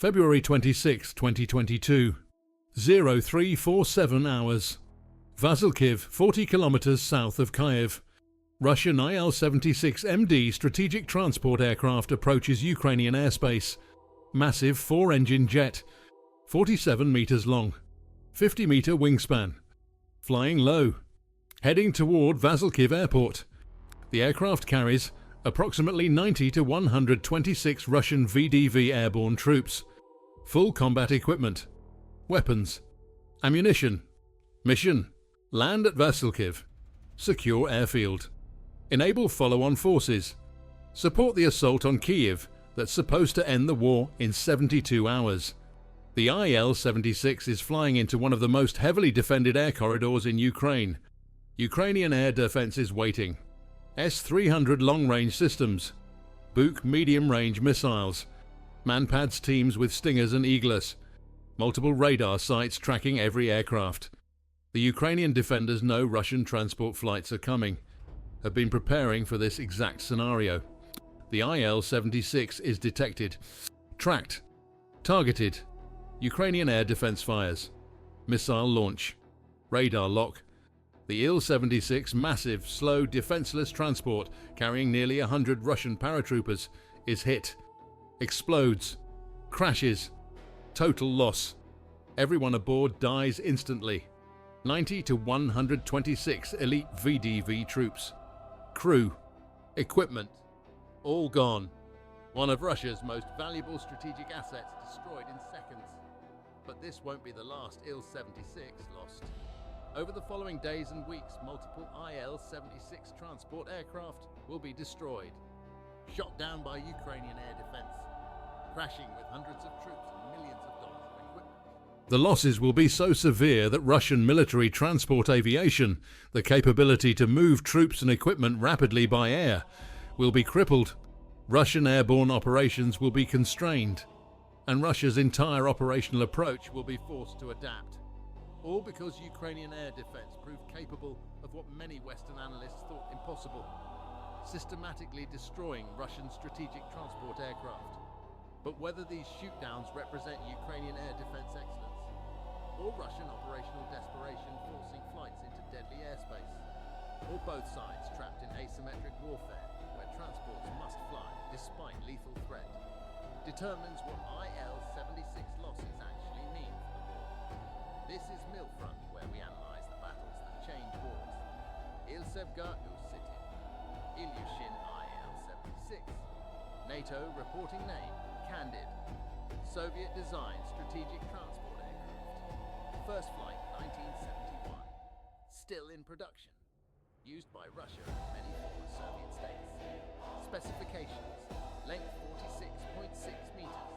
February 26, 2022. 0347 hours. Vasilkiv, 40 kilometers south of Kiev. Russian Il-76MD strategic transport aircraft approaches Ukrainian airspace. Massive 4-engine jet, 47 meters long, 50-meter wingspan. Flying low. Heading toward Vasilkiv Airport. The aircraft carries approximately 90 to 126 Russian VDV airborne troops. Full combat equipment. Weapons. Ammunition. Mission. Land at Vasilkiv. Secure airfield. Enable follow-on forces. Support the assault on Kyiv that's supposed to end the war in 72 hours. The Il-76 is flying into one of the most heavily defended air corridors in Ukraine. Ukrainian air defense is waiting. S-300 long-range systems. Buk medium-range missiles. Manpads teams with Stingers and Eaglers. Multiple radar sites tracking every aircraft. The Ukrainian defenders know Russian transport flights are coming. Have been preparing for this exact scenario. The Il-76 is detected. Tracked. Targeted. Ukrainian air defense fires. Missile launch. Radar lock. The Il-76 massive, slow, defenseless transport carrying nearly 100 Russian paratroopers is hit. Explodes. Crashes. Total loss. Everyone aboard dies instantly. 90 to 126 elite VDV troops. Crew. Equipment. All gone. One of Russia's most valuable strategic assets destroyed in seconds. But this won't be the last Il-76 lost. Over the following days and weeks, multiple Il-76 transport aircraft will be destroyed. Shot down by Ukrainian air defense. Crashing with hundreds of troops and millions of dollars of equipment. The losses will be so severe that Russian military transport aviation, the capability to move troops and equipment rapidly by air, will be crippled. Russian airborne operations will be constrained, and Russia's entire operational approach will be forced to adapt. All because Ukrainian air defense proved capable of what many Western analysts thought impossible, systematically destroying Russian strategic transport aircraft. But whether these shootdowns represent Ukrainian air defense excellence, or Russian operational desperation forcing flights into deadly airspace, or both sides trapped in asymmetric warfare where transports must fly despite lethal threat, determines what Il-76 losses actually mean for the war. This is Millfront, where we analyze the battles that change wars. Il-76 Ilyushin Il-76. NATO reporting name, Candid. Soviet-designed strategic transport aircraft. First flight 1971. Still in production. Used by Russia and many former Soviet states. Specifications. Length 46.6 meters.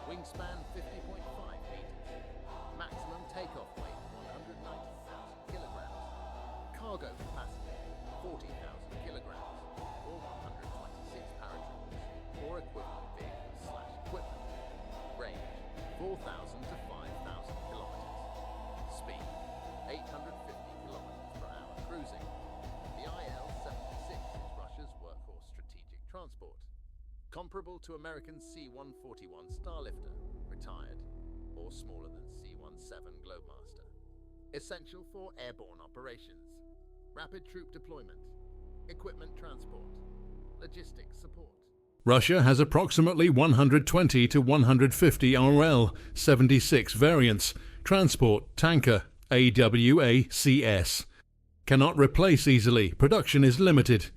Wingspan 50.5 meters. Maximum takeoff weight 190,000 kilograms. Cargo capacity 40,000 kilograms, or 126 paratroopers, or equivalent vehicles/equipment. Range 4,000 to 5,000 kilometers. Speed 850 kilometers per hour cruising. The Il-76 is Russia's workhorse strategic transport. Comparable to American C-141 Starlifter, retired, or smaller than C-17 Globemaster. Essential for airborne operations. Rapid troop deployment. Equipment transport. Logistics support. Russia has approximately 120 to 150 RL-76 variants. Transport, tanker, AWACS. Cannot replace easily. Production is limited.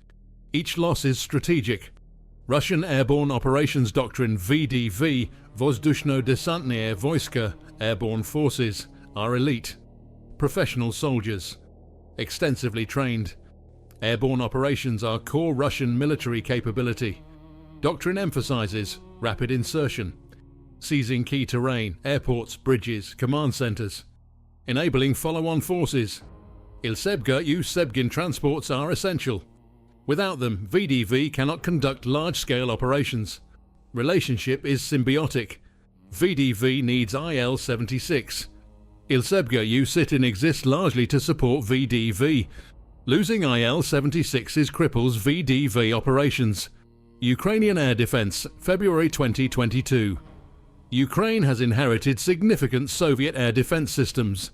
Each loss is strategic. Russian Airborne Operations Doctrine VDV, Vozdушно-Desantные Войска, Airborne Forces, are elite. Professional soldiers. Extensively trained. Airborne operations are core Russian military capability. Doctrine emphasizes rapid insertion, seizing key terrain, airports, bridges, command centers, enabling follow-on forces. Il-76 transports are essential. Without them, VDV cannot conduct large-scale operations. Relationship is symbiotic. VDV needs Il-76. Il-76 sit-in exists largely to support VDV. Losing Il-76's cripples VDV operations. Ukrainian Air Defense, February 2022. Ukraine has inherited significant Soviet air defense systems.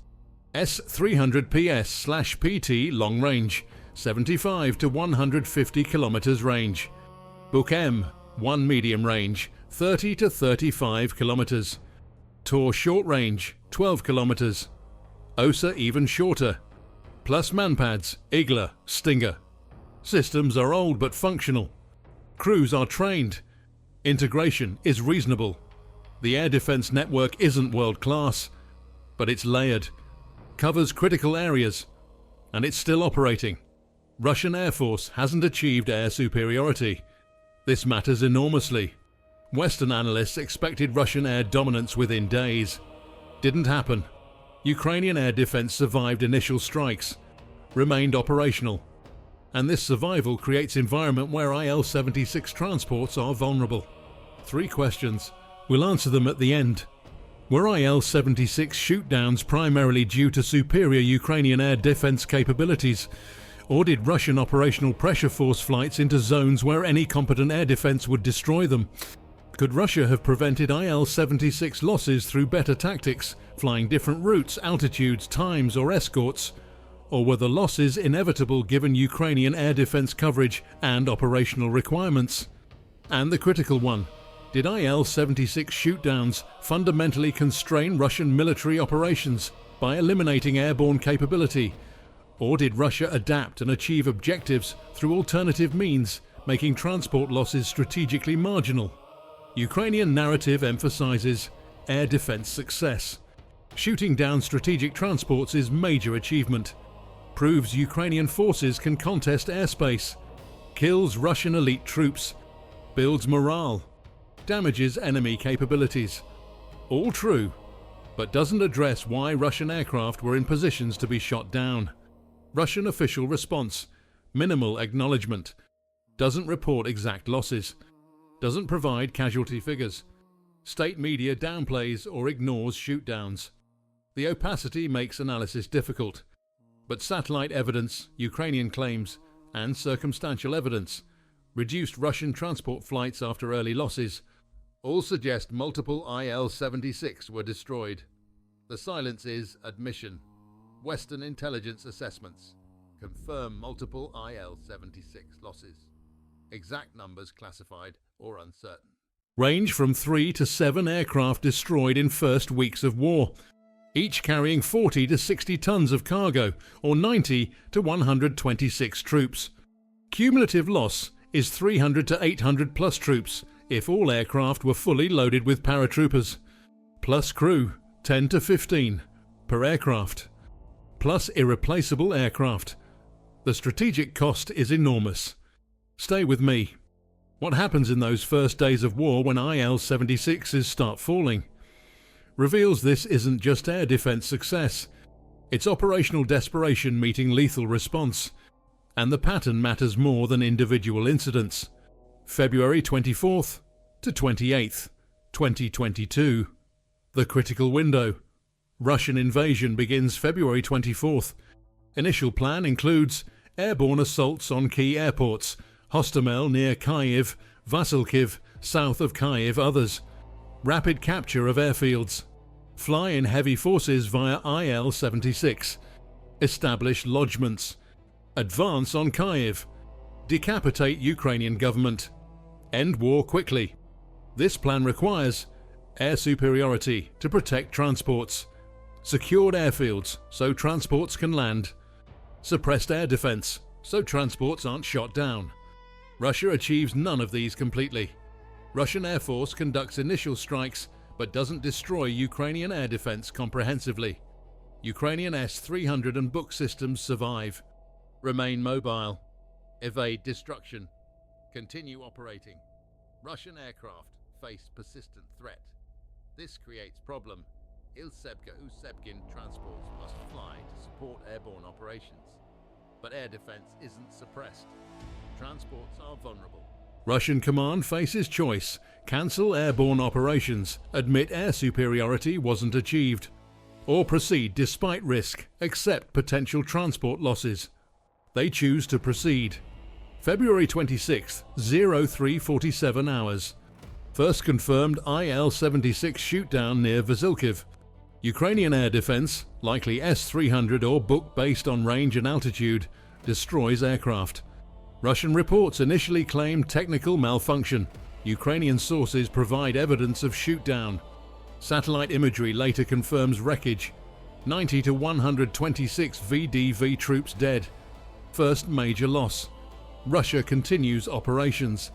S-300PS/PT long range, 75 to 150 kilometers range. Book M, 1 medium range, 30 to 35 kilometers. Tor short range, 12 kilometers. OSA even shorter. Plus manpads, Igla, Stinger. Systems are old but functional. Crews are trained. Integration is reasonable. The air defense network isn't world class, but it's layered, covers critical areas, and it's still operating. Russian Air Force hasn't achieved air superiority. This matters enormously. Western analysts expected Russian air dominance within days. Didn't happen. Ukrainian air defense survived initial strikes, remained operational, and this survival creates an environment where Il-76 transports are vulnerable. 3 questions. We'll answer them at the end. Were Il-76 shootdowns primarily due to superior Ukrainian air defense capabilities, or did Russian operational pressure force flights into zones where any competent air defense would destroy them? Could Russia have prevented Il-76 losses through better tactics, flying different routes, altitudes, times, or escorts? Or were the losses inevitable given Ukrainian air defense coverage and operational requirements? And the critical one, did Il-76 shootdowns fundamentally constrain Russian military operations by eliminating airborne capability? Or did Russia adapt and achieve objectives through alternative means, making transport losses strategically marginal? Ukrainian narrative emphasizes air defense success. Shooting down strategic transports is major achievement. Proves Ukrainian forces can contest airspace. Kills Russian elite troops. Builds morale. Damages enemy capabilities. All true, but doesn't address why Russian aircraft were in positions to be shot down. Russian official response, minimal acknowledgement. Doesn't report exact losses. Doesn't provide casualty figures. State media downplays or ignores shootdowns. The opacity makes analysis difficult. But satellite evidence, Ukrainian claims, and circumstantial evidence, reduced Russian transport flights after early losses, all suggest multiple Il-76 were destroyed. The silence is admission. Western intelligence assessments confirm multiple Il-76 losses. Exact numbers classified or uncertain. Range from 3 to 7 aircraft destroyed in first weeks of war, each carrying 40 to 60 tons of cargo, or 90 to 126 troops. Cumulative loss is 300 to 800 plus troops if all aircraft were fully loaded with paratroopers, plus crew 10 to 15 per aircraft, plus irreplaceable aircraft. The strategic cost is enormous. Stay with me. What happens in those first days of war when Il-76s start falling? Reveals this isn't just air defense success. It's operational desperation meeting lethal response. And the pattern matters more than individual incidents. February 24th to 28th, 2022. The critical window. Russian invasion begins February 24th. Initial plan includes airborne assaults on key airports, Hostomel near Kyiv, Vasilkiv south of Kyiv, others. Rapid capture of airfields. Fly in heavy forces via Il-76. Establish lodgements. Advance on Kyiv. Decapitate Ukrainian government. End war quickly. This plan requires air superiority to protect transports. Secured airfields so transports can land. Suppressed air defense so transports aren't shot down. Russia achieves none of these completely. Russian Air Force conducts initial strikes but doesn't destroy Ukrainian air defense comprehensively. Ukrainian S-300 and Buk systems survive. Remain mobile. Evade destruction. Continue operating. Russian aircraft face persistent threat. This creates problem. Il-76 transports must fly to support airborne operations. But air defense isn't suppressed. Transports are vulnerable. Russian command faces choice. Cancel airborne operations, admit air superiority wasn't achieved, or proceed despite risk, accept potential transport losses. They choose to proceed. February 26th, 0347 hours. First confirmed Il-76 shootdown near Vasilkiv. Ukrainian air defense, likely S-300 or Buk based on range and altitude, destroys aircraft. Russian reports initially claimed technical malfunction. Ukrainian sources provide evidence of shootdown. Satellite imagery later confirms wreckage. 90 to 126 VDV troops dead. First major loss. Russia continues operations.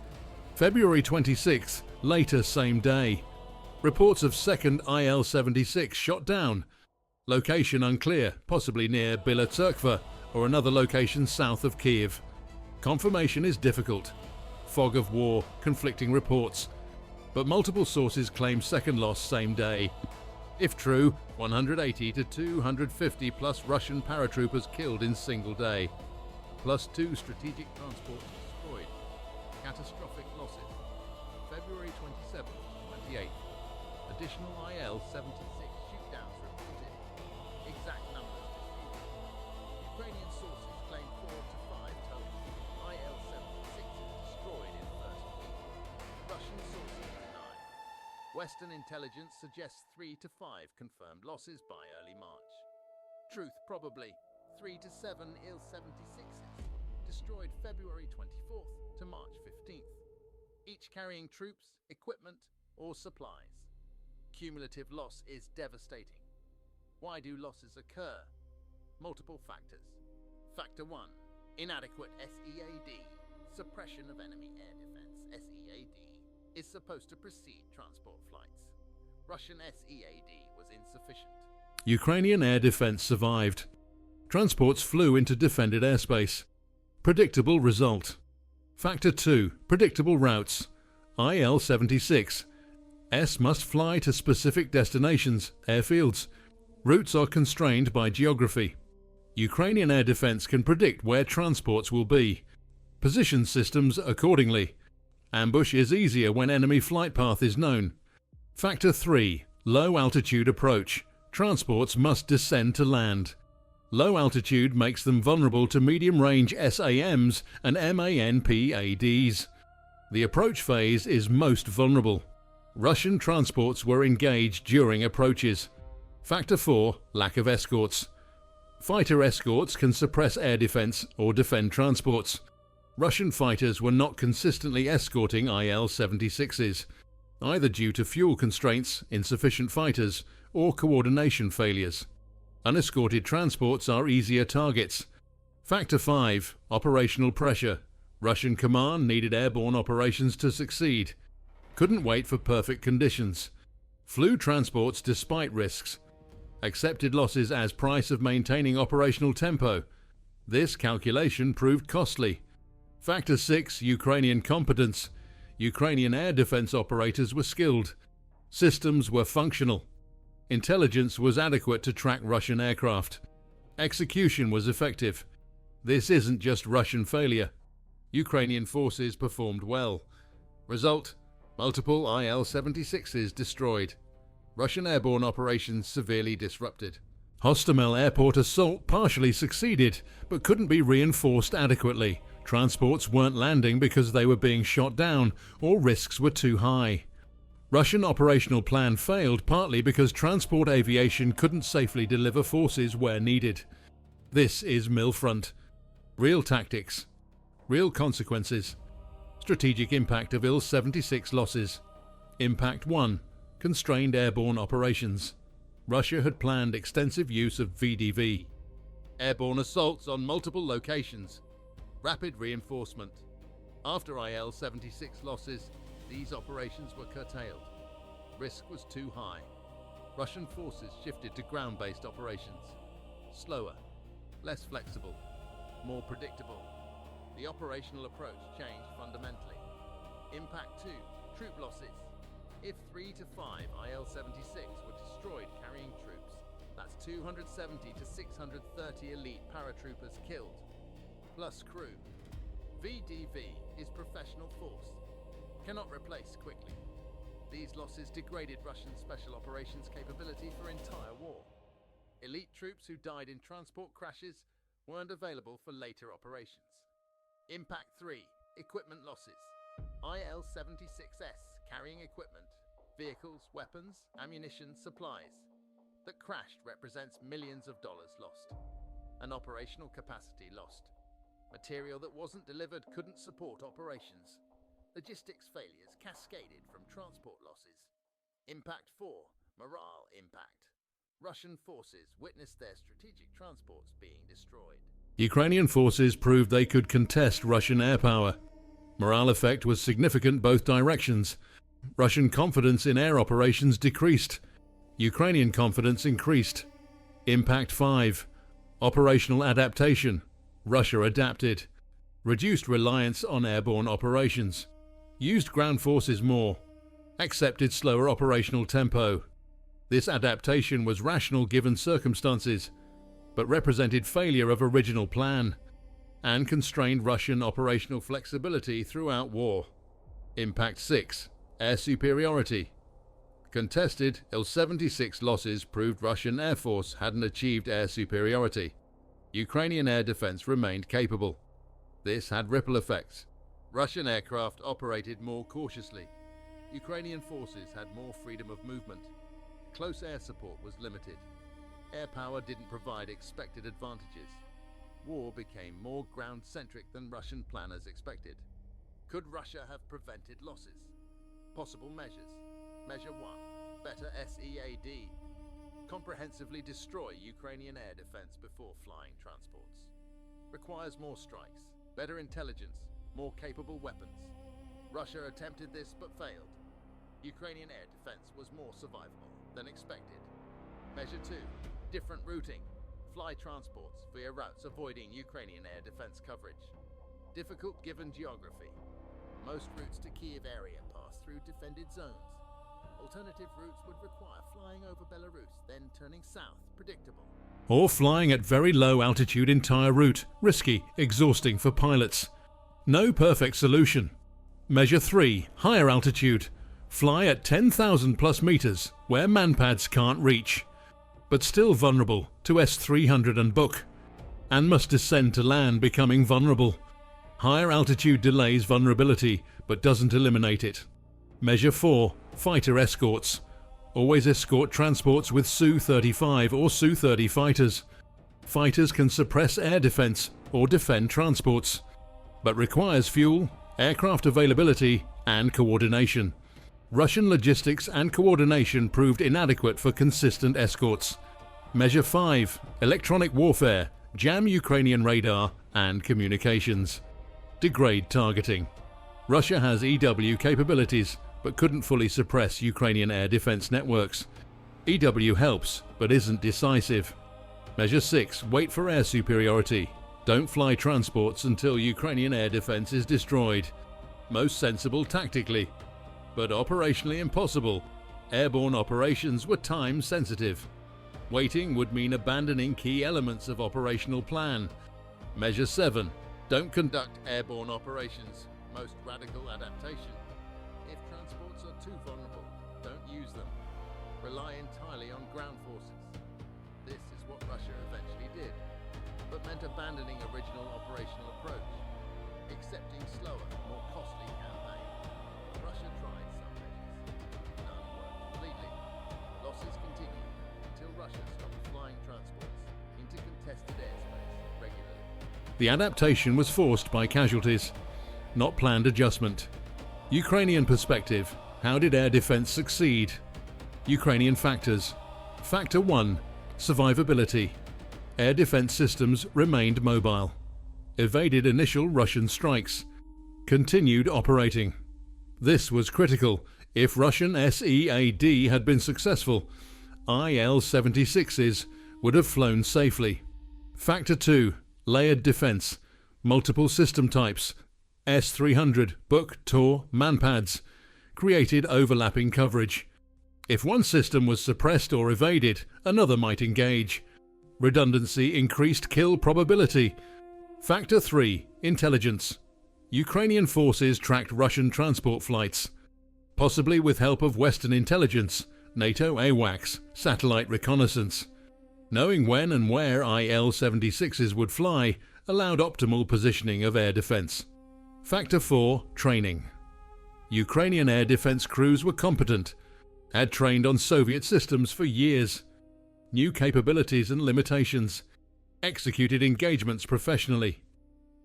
February 26th, later same day. Reports of second Il-76 shot down. Location unclear, possibly near Bila Tserkva or another location south of Kiev. Confirmation is difficult. Fog of war, conflicting reports. But multiple sources claim second loss same day. If true, 180 to 250 plus Russian paratroopers killed in single day. Plus 2 strategic transports destroyed. Catastrophic losses. February 27th, 28th. Additional Il-76 shootdowns reported. Exact numbers disputed. Ukrainian sources claim 4 to 5 total. Il-76 is destroyed in first week. Russian sources deny. Western intelligence suggests 3 to 5 confirmed losses by early March. Truth probably 3 to 7 Il-76s destroyed February 24th to March 15th, each carrying troops, equipment, or supplies. Cumulative loss is devastating. Why do losses occur? Multiple factors. Factor 1. Inadequate SEAD. Suppression of enemy air defense. SEAD is supposed to precede transport flights. Russian SEAD was insufficient. Ukrainian air defense survived. Transports flew into defended airspace. Predictable result. Factor 2. Predictable routes. Il-76. S must fly to specific destinations, airfields. Routes are constrained by geography. Ukrainian air defense can predict where transports will be. Position systems accordingly. Ambush is easier when enemy flight path is known. Factor 3. Low altitude approach. Transports must descend to land. Low altitude makes them vulnerable to medium-range SAMs and MANPADs. The approach phase is most vulnerable. Russian transports were engaged during approaches. Factor 4. Lack of escorts. Fighter escorts can suppress air defense or defend transports. Russian fighters were not consistently escorting Il-76s, either due to fuel constraints, insufficient fighters, or coordination failures. Unescorted transports are easier targets. Factor 5. Operational pressure. Russian command needed airborne operations to succeed. Couldn't wait for perfect conditions. Flew transports despite risks. Accepted losses as price of maintaining operational tempo. This calculation proved costly. Factor 6. Ukrainian competence. Ukrainian air defense operators were skilled. Systems were functional. Intelligence was adequate to track Russian aircraft. Execution was effective. This isn't just Russian failure. Ukrainian forces performed well. Result: multiple Il-76s destroyed. Russian airborne operations severely disrupted. Hostomel airport assault partially succeeded, but couldn't be reinforced adequately. Transports weren't landing because they were being shot down, or risks were too high. Russian operational plan failed partly because transport aviation couldn't safely deliver forces where needed. This is Millfront. Real tactics. Real consequences. Strategic impact of Il-76 losses. Impact 1. Constrained airborne operations. Russia had planned extensive use of VDV. Airborne assaults on multiple locations. Rapid reinforcement. After Il-76 losses, these operations were curtailed. Risk was too high. Russian forces shifted to ground-based operations. Slower, less flexible, more predictable. The operational approach changed fundamentally. Impact 2. Troop losses. If 3 to 5 Il-76 were destroyed carrying troops, that's 270 to 630 elite paratroopers killed, plus crew. VDV is professional force. Cannot replace quickly. These losses degraded Russian special operations capability for entire war. Elite troops who died in transport crashes weren't available for later operations. Impact 3. Equipment losses. Il-76S carrying equipment, vehicles, weapons, ammunition, supplies, that crashed represents millions of dollars lost. An operational capacity lost. Material that wasn't delivered couldn't support operations. Logistics failures cascaded from transport losses. Impact 4. Morale impact. Russian forces witnessed their strategic transports being destroyed. Ukrainian forces proved they could contest Russian air power. Morale effect was significant both directions. Russian confidence in air operations decreased. Ukrainian confidence increased. Impact 5. Operational adaptation. Russia adapted. Reduced reliance on airborne operations. Used ground forces more. Accepted slower operational tempo. This adaptation was rational given circumstances, but represented failure of original plan and constrained Russian operational flexibility throughout war. Impact 6. Air superiority. Contested Il-76 losses proved Russian Air Force hadn't achieved air superiority. Ukrainian air defense remained capable. This had ripple effects. Russian aircraft operated more cautiously. Ukrainian forces had more freedom of movement. Close air support was limited. Air power didn't provide expected advantages. War became more ground-centric than Russian planners expected. Could Russia have prevented losses? Possible measures. Measure 1. Better SEAD. Comprehensively destroy Ukrainian air defense before flying transports. Requires more strikes, better intelligence, more capable weapons. Russia attempted this but failed. Ukrainian air defense was more survivable than expected. Measure 2. Different routing. Fly transports via routes avoiding Ukrainian air defense coverage. Difficult given geography. Most routes to Kiev area pass through defended zones. Alternative routes would require flying over Belarus, then turning south, predictable. Or flying at very low altitude entire route, risky, exhausting for pilots. No perfect solution. Measure 3. Higher altitude. Fly at 10,000 plus meters, where manpads can't reach, but still vulnerable to S-300 and Buk, and must descend to land, becoming vulnerable. Higher altitude delays vulnerability, but doesn't eliminate it. Measure 4. Fighter escorts. Always escort transports with Su-35 or Su-30 fighters. Fighters can suppress air defense or defend transports, but requires fuel, aircraft availability, and coordination. Russian logistics and coordination proved inadequate for consistent escorts. Measure 5. Electronic warfare. Jam Ukrainian radar and communications. Degrade targeting. Russia has EW capabilities, but couldn't fully suppress Ukrainian air defense networks. EW helps, but isn't decisive. Measure 6. Wait for air superiority. Don't fly transports until Ukrainian air defense is destroyed. Most sensible tactically, but operationally impossible. Airborne operations were time sensitive. Waiting would mean abandoning key elements of operational plan. Measure 7. Don't conduct airborne operations. Most radical adaptation. If transports are too vulnerable, don't use them. Rely entirely on ground forces. This is what Russia eventually did, but meant abandoning original operational approach, accepting slower, more costly campaigns. Russia tried some measures. None worked completely. Losses continued until Russia stopped flying transports into contested airspace regularly. The adaptation was forced by casualties, not planned adjustment. Ukrainian perspective. How did air defense succeed? Ukrainian factors. Factor 1. Survivability. Air defense systems remained mobile. Evaded initial Russian strikes. Continued operating. This was critical. If Russian SEAD had been successful, Il-76s would have flown safely. Factor 2. Layered defense. Multiple system types. S-300, Buk, Tor, manpads. Created overlapping coverage. If one system was suppressed or evaded, another might engage. Redundancy increased kill probability. Factor 3. Intelligence. Ukrainian forces tracked Russian transport flights, possibly with help of Western intelligence, NATO AWACS, satellite reconnaissance. Knowing when and where Il-76s would fly allowed optimal positioning of air defense. Factor 4. Training. Ukrainian air defense crews were competent, had trained on Soviet systems for years, knew capabilities and limitations, executed engagements professionally.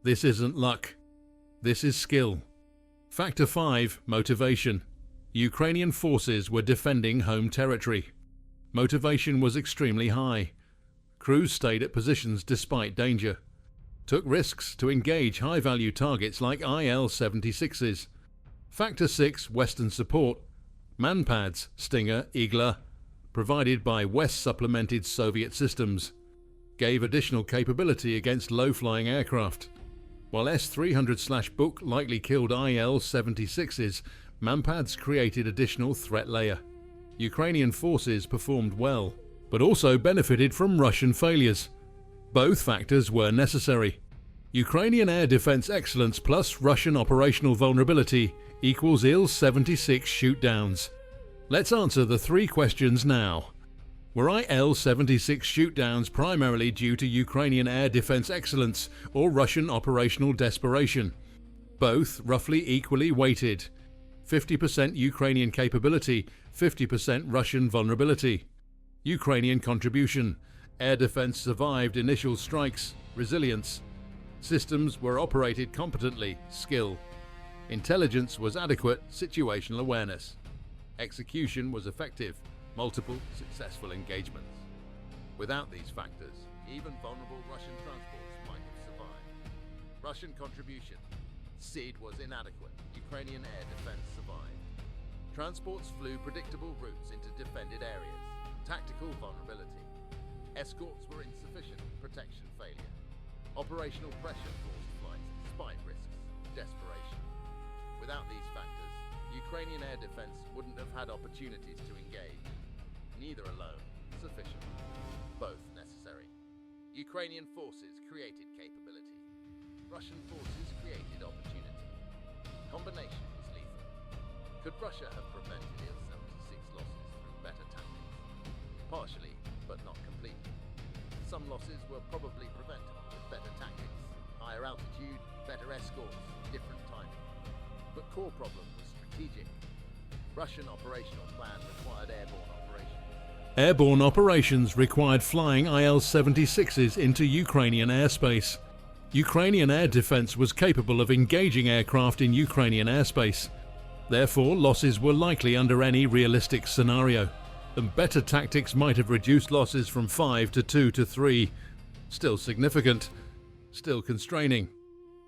This isn't luck. This is skill. Factor 5. Motivation. Ukrainian forces were defending home territory. Motivation was extremely high. Crews stayed at positions despite danger, took risks to engage high-value targets like Il-76s. Factor 6. Western support. Manpads, Stinger, Igla, provided by West-supplemented Soviet systems, gave additional capability against low-flying aircraft. While S-300/Buk likely killed Il-76s, Manpads created additional threat layer. Ukrainian forces performed well, but also benefited from Russian failures. Both factors were necessary. Ukrainian air defense excellence plus Russian operational vulnerability equals Il-76 shootdowns. Let's answer the three questions now. Were Il-76 shootdowns primarily due to Ukrainian air defense excellence or Russian operational desperation? Both roughly equally weighted. 50% Ukrainian capability, 50% Russian vulnerability. Ukrainian contribution. Air defense survived initial strikes, resilience. Systems were operated competently, skill. Intelligence was adequate, situational awareness. Execution was effective, multiple successful engagements. Without these factors, even vulnerable Russian transports might have survived. Russian contribution. SID was inadequate, Ukrainian air defense survived. Transports flew predictable routes into defended areas. Tactical vulnerability. Escorts were insufficient, protection failure. Operational pressure forced flights, despite risks, desperation. Without these factors, Ukrainian air defense wouldn't have had opportunities to engage. Neither alone sufficient. Both necessary. Ukrainian forces created capability. Russian forces created opportunity. Combination was lethal. Could Russia have prevented Il-76 losses through better tactics? Partially, but not completely. Some losses were probably preventable with better tactics, higher altitude, better escorts, different timing. But core problem was strategic. Russian operational plan required airborne operations. Airborne operations required flying Il-76s into Ukrainian airspace. Ukrainian air defense was capable of engaging aircraft in Ukrainian airspace. Therefore, losses were likely under any realistic scenario, and better tactics might have reduced losses from 5 to 2 to 3. Still significant, still constraining.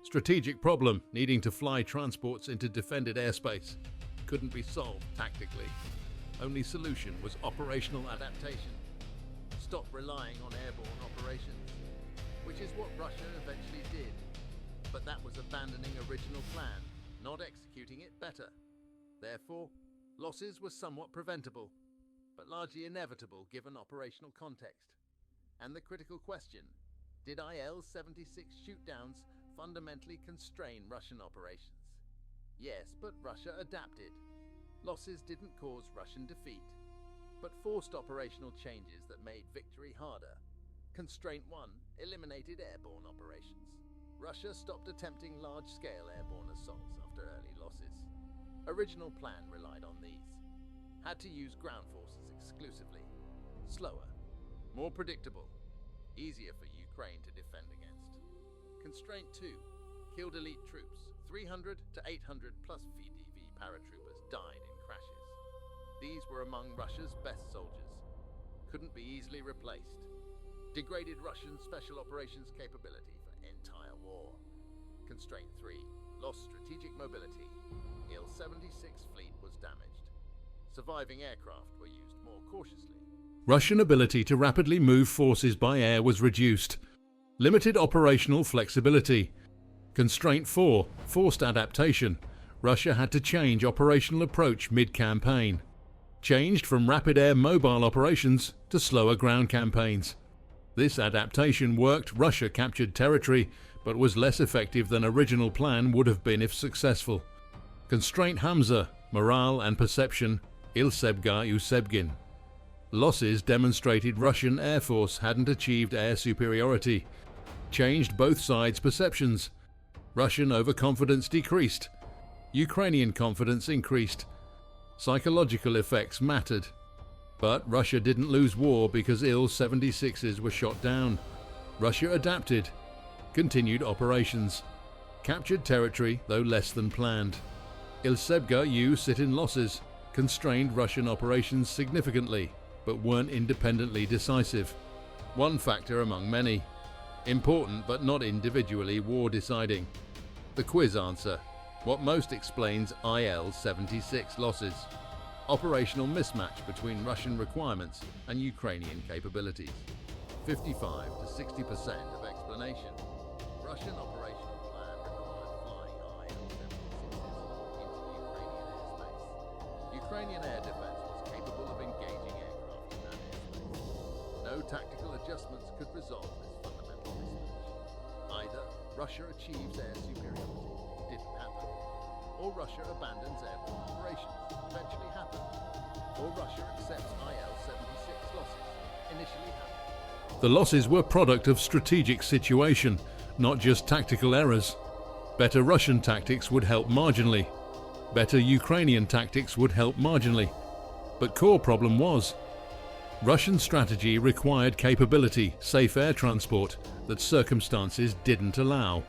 Strategic problem needing to fly transports into defended airspace. Couldn't be solved tactically. Only solution was operational adaptation. Stop relying on airborne operations, which is what Russia eventually did. But that was abandoning original plan, not executing it better. Therefore, losses were somewhat preventable, but largely inevitable given operational context. And the critical question, did Il-76 shootdowns fundamentally constrain Russian operations? Yes, but Russia adapted. Losses didn't cause Russian defeat, but forced operational changes that made victory harder. Constraint 1 eliminated airborne operations. Russia stopped attempting large-scale airborne assaults after early losses. Original plan relied on these. Had to use ground forces exclusively. Slower, more predictable, easier for Ukraine to defend against. Constraint 2 killed elite troops. 300 to 800 plus VDV paratroopers died in crashes. These were among Russia's best soldiers. Couldn't be easily replaced. Degraded Russian special operations capability for entire war. Constraint 3 lost strategic mobility. Il-76 fleet was damaged. Surviving aircraft were used more cautiously. Russian ability to rapidly move forces by air was reduced. Limited operational flexibility. Constraint 4 forced adaptation. Russia had to change operational approach mid-campaign. Changed from rapid air mobile operations to slower ground campaigns. This adaptation worked. Russia captured territory, but was less effective than original plan would have been if successful. Constraint Hamza, morale and perception, Il-76. Losses demonstrated Russian Air Force hadn't achieved air superiority. Changed both sides' perceptions. Russian overconfidence decreased. Ukrainian confidence increased. Psychological effects mattered. But Russia didn't lose war because Il-76s were shot down. Russia adapted, continued operations, captured territory, though less than planned. Il-76 sit in losses, constrained Russian operations significantly, but weren't independently decisive. One factor among many. Important but not individually war-deciding. The quiz answer. What most explains Il-76 losses. Operational mismatch between Russian requirements and Ukrainian capabilities. 55 to 60% of explanation. Russian operational plan required flying Il-76s into Ukrainian airspace. Ukrainian air defense was capable of engaging aircraft in that airspace. No tactical adjustments could resolve this fundamental mismatch. Either Russia achieves air superiority, didn't happen, or Russia abandons airborne operations, eventually happened, or Russia accepts Il-76 losses, initially happened. The losses were product of strategic situation, not just tactical errors. Better Russian tactics would help marginally. Better Ukrainian tactics would help marginally. But core problem was, Russian strategy required capability, safe air transport, that circumstances didn't allow.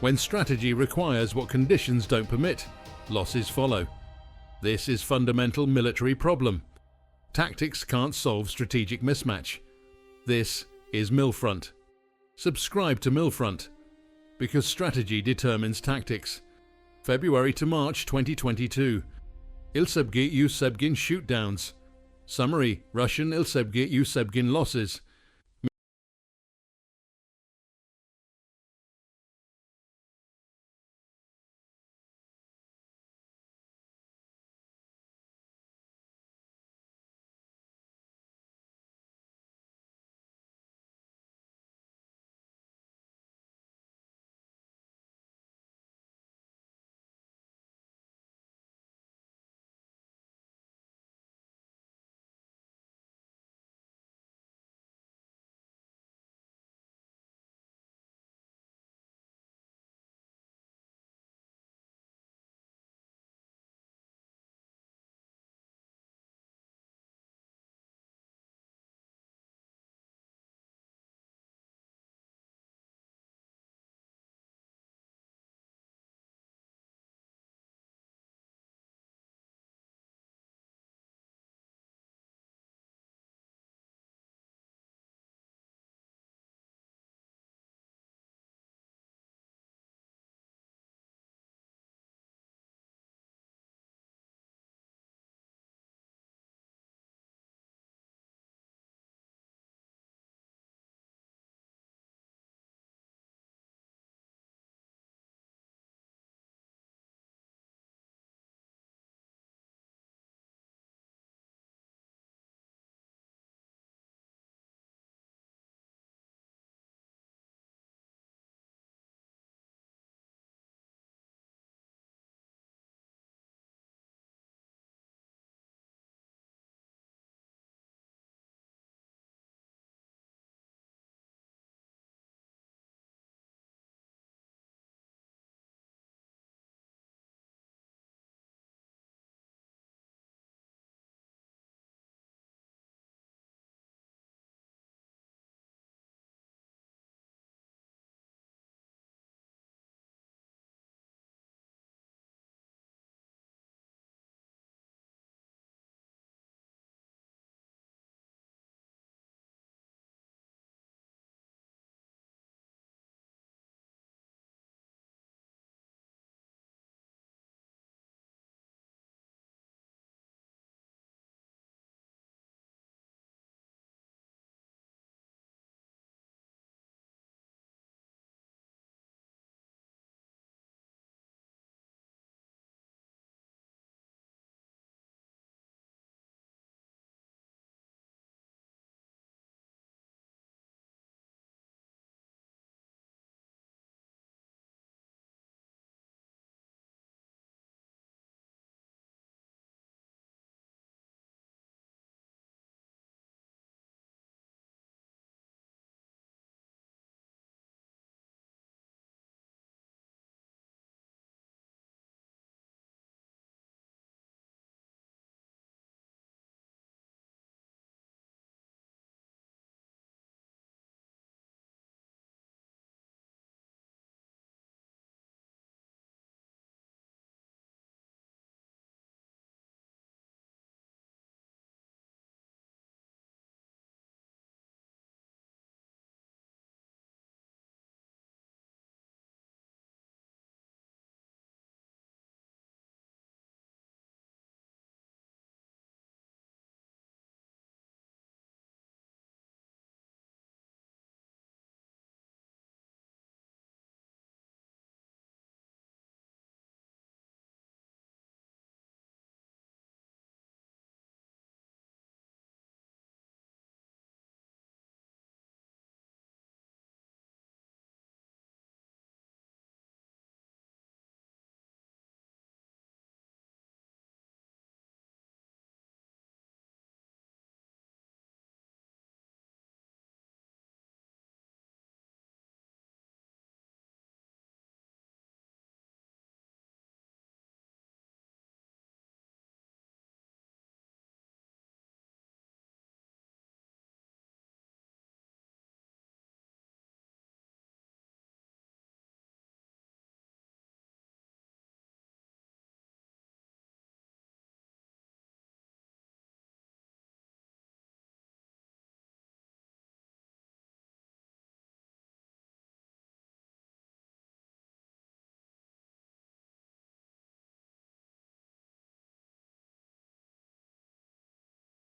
When strategy requires what conditions don't permit, losses follow. This is fundamental military problem. Tactics can't solve strategic mismatch. This is Millfront. Subscribe to Millfront, because strategy determines tactics. February to March 2022. Il-76 Shootdowns. Summary: Russian Il-76 losses.